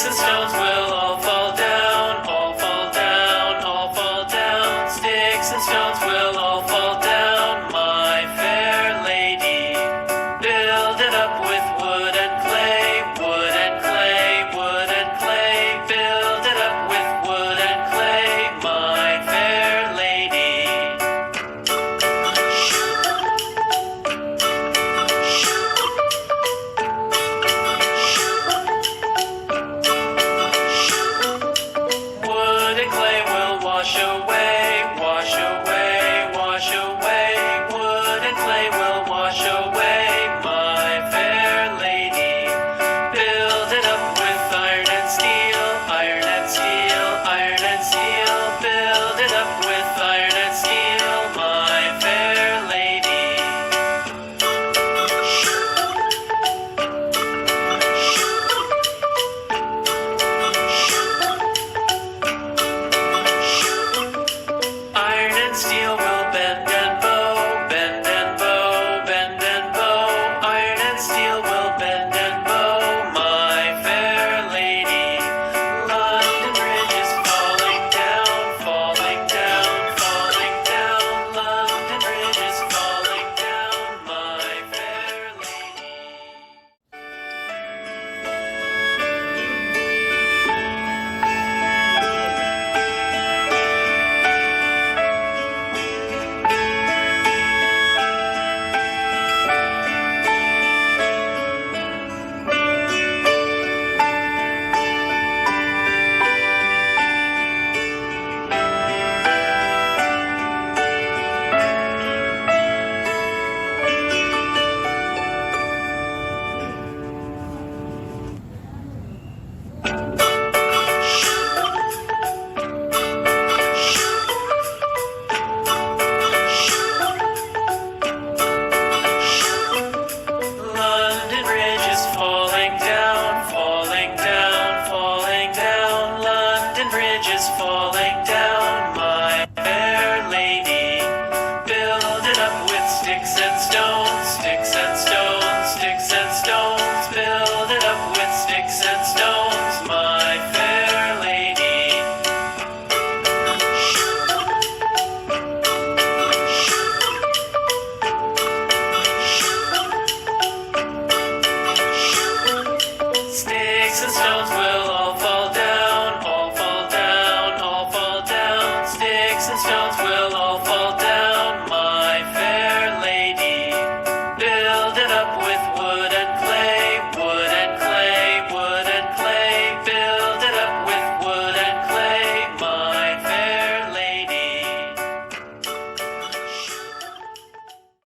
Sticks and stones will all fall down, all fall down, all fall down. Sticks and stones will all fall down, my fair lady. Build it up with wood and clay, wood and clay, wood and clay. Build it up with wood and clay, my fair lady. Wood and clay will wash away, wash away, wash away. Wood and clay will wash away, my fair lady. Build it up with iron and steel, iron and steel, iron and steel. Build it up with iron and steel, my fair lady. Iron and steel will bend and bow, bend and bow, bend and bow. Iron and steel will bend and bow, my fair lady. London Bridge is falling down, falling down, falling down. London Bridge is falling down, my fair lady. London Bridge is falling down, falling down, falling down. London Bridge is falling down, my fair lady. Build it up with sticks and stones, sticks and stones, sticks and stones. Build it up with sticks and stones, my fair lady. Sticks and stones will all fall down, all fall down, all fall down. Sticks and stones will